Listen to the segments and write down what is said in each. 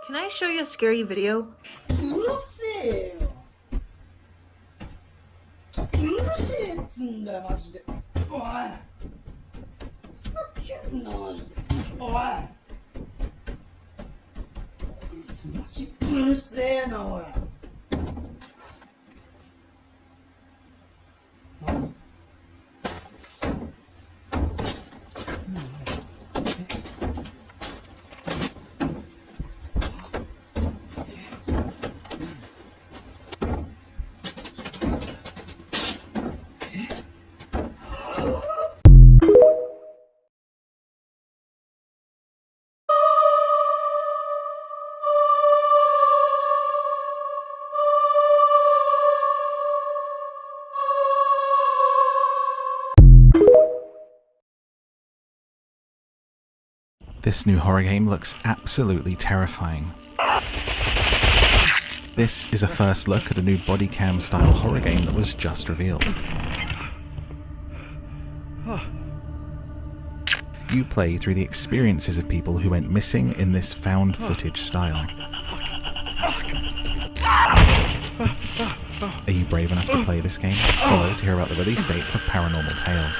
Can I show you a scary video? This new horror game looks absolutely terrifying. This is a first look at a new body cam style horror game that was just revealed. You play through the experiences of people who went missing in this found footage style. Are you brave enough to play this game? Follow to hear about the release date for Paranormal Tales.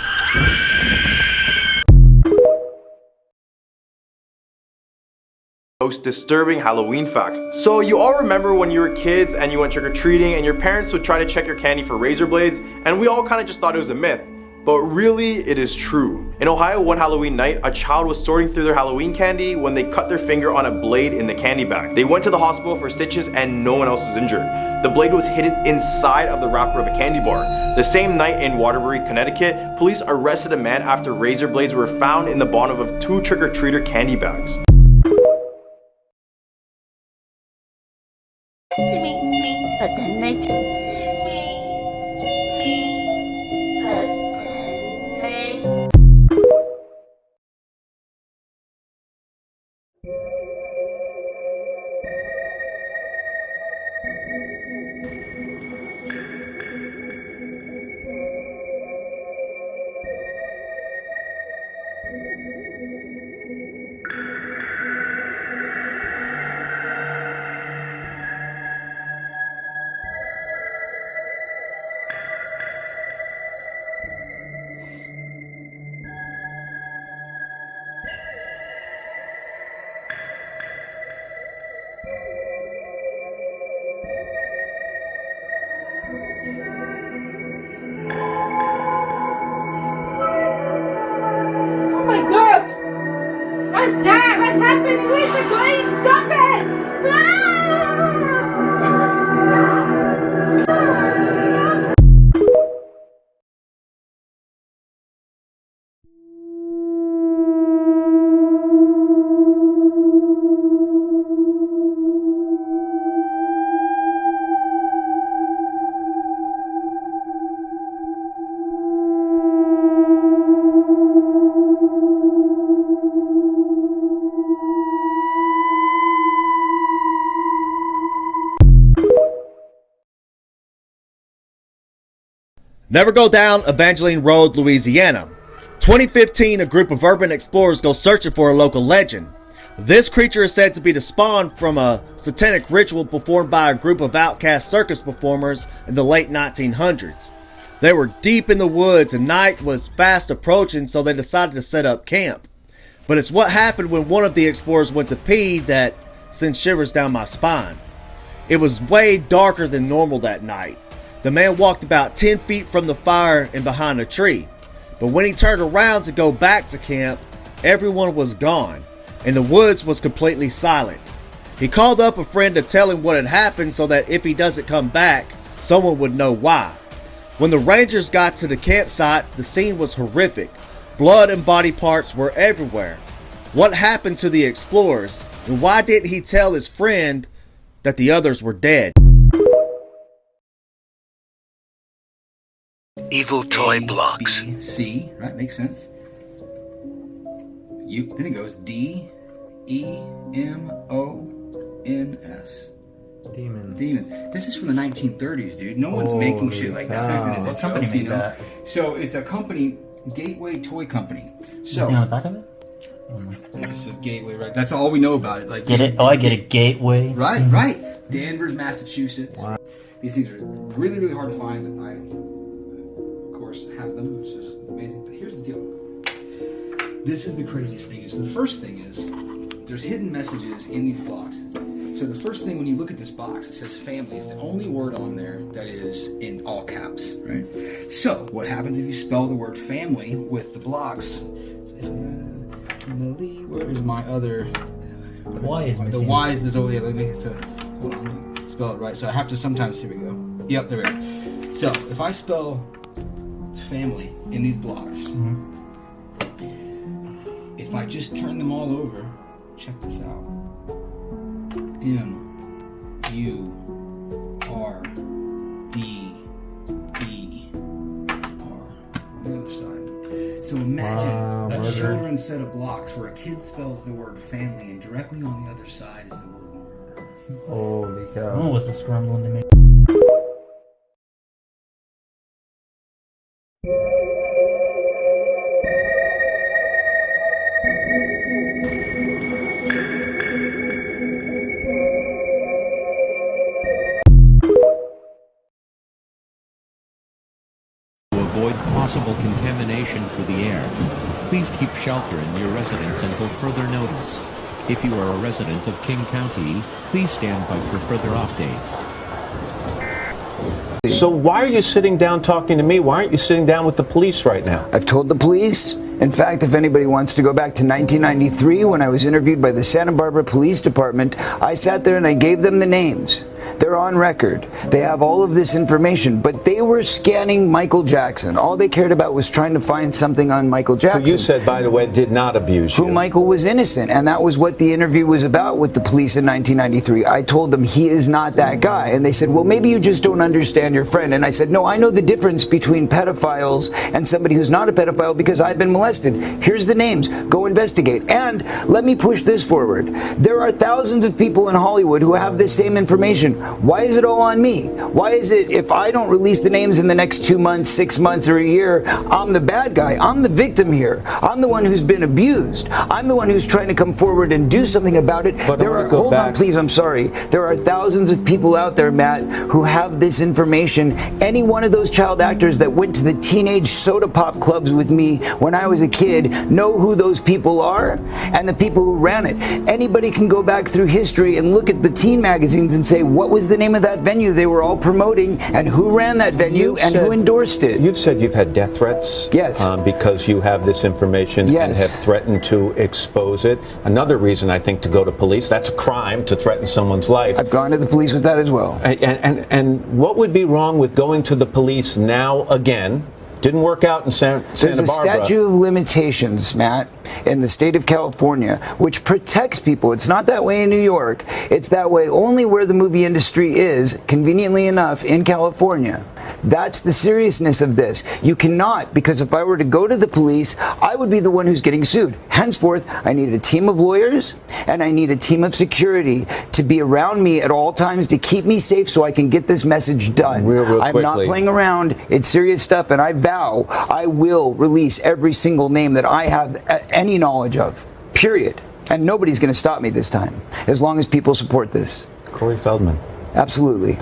Most disturbing Halloween facts. So you all remember when you were kids and you went trick-or-treating and your parents would try to check your candy for razor blades, and we all kind of just thought it was a myth. But really, it is true. In Ohio, one Halloween night, a child was sorting through their Halloween candy when they cut their finger on a blade in the candy bag. They went to the hospital for stitches and no one else was injured. The blade was hidden inside of the wrapper of a candy bar. The same night in Waterbury, Connecticut, police arrested a man after razor blades were found in the bottom of 2 trick-or-treater candy bags. Never go down Evangeline Road, Louisiana. 2015, a group of urban explorers go searching for a local legend. This creature is said to be the spawn from a satanic ritual performed by a group of outcast circus performers in the late 1900s. They were deep in the woods and night was fast approaching, so they decided to set up camp. But it's what happened when one of the explorers went to pee that sent shivers down my spine. It was way darker than normal that night. The man walked about 10 feet from the fire and behind a tree. But when he turned around to go back to camp, everyone was gone, and the woods was completely silent. He called up a friend to tell him what had happened so that if he doesn't come back, someone would know why. When the Rangers got to the campsite, the scene was horrific. Blood and body parts were everywhere. What happened to the explorers, and why didn't he tell his friend that the others were dead? Evil toy blocks. B, C, right? Makes sense. Then it goes D, E, M, O, N, S. Demons. Demons. This is from the 1930s, dude. No one's making shit like that back then as a What company joke, made that? So it's a company, Gateway Toy Company. So Anything on the back of it? It just says Gateway, right? That's all we know about it. Like Get it? Oh, I get it. Gateway. Right, right. Danvers, Massachusetts. Wow. These things are really, really hard to find. I, of course, have them, which is amazing. But here's the deal. This is the craziest thing. So the first thing is there's hidden messages in these blocks. So the first thing when you look at this box, it says family. It's the only word on there that is in all caps, right? So what happens if you spell the word family with the blocks? Where's my other? The Y is missing. The Y is over here. Let me hold on, let me spell it right. So I have to sometimes. Here we go. Yep, there we go. So if I spell family in these blocks, if I just turn them all over, check this out. M-U-R-D-E-R. On the other side. So imagine a children's set of blocks where a kid spells the word family and directly on the other side is the word murder. Holy cow. Someone was a scrambling to me. To avoid possible contamination through the air, please keep shelter in your residence until further notice. If you are a resident of King County, please stand by for further updates. So why are you sitting down talking to me? Why aren't you sitting down with the police right now? I've told the police. In fact, if anybody wants to go back to 1993 when I was interviewed by the Santa Barbara Police Department, I sat there and I gave them the names. They're on record. They have all of this information, but they were scanning Michael Jackson. All they cared about was trying to find something on Michael Jackson. Who you said, by the way, did not abuse you. Who Michael was innocent, and that was what the interview was about with the police in 1993. I told them he is not that guy, and they said, well, maybe you just don't understand your friend. And I said, no, I know the difference between pedophiles and somebody who's not a pedophile because I've been molested. Here's the names. Go investigate. And let me push this forward. There are thousands of people in Hollywood who have this same information. Why is it all on me? Why is it if I don't release the names in the next 2 months, 6 months, or a year, I'm the bad guy? I'm the victim here. I'm the one who's been abused. I'm the one who's trying to come forward and do something about it. But Hold on, please, I'm sorry. There are thousands of people out there, Matt, who have this information. Any one of those child actors that went to the teenage soda pop clubs with me when I was a kid know who those people are and the people who ran it. Anybody can go back through history and look at the teen magazines and say, what was the name of that venue they were all promoting and who ran that venue and who endorsed it? You've said you've had death threats. Yes. Because you have this information and have threatened to expose it. Another reason, I think, to go to police, that's a crime to threaten someone's life. I've gone to the police with that as well. And what would be wrong with going to the police now again? Didn't work out in Santa Barbara. There's a statute of limitations, Matt, in the state of California, which protects people. It's not that way in New York. It's that way only where the movie industry is, conveniently enough, in California. That's the seriousness of this. You cannot, because if I were to go to the police, I would be the one who's getting sued. Henceforth, I need a team of lawyers and I need a team of security to be around me at all times to keep me safe so I can get this message done. Real I'm not playing around. It's serious stuff, and I vow I will release every single name that I have any knowledge of, period. And nobody's going to stop me this time, as long as people support this. Corey Feldman. Absolutely.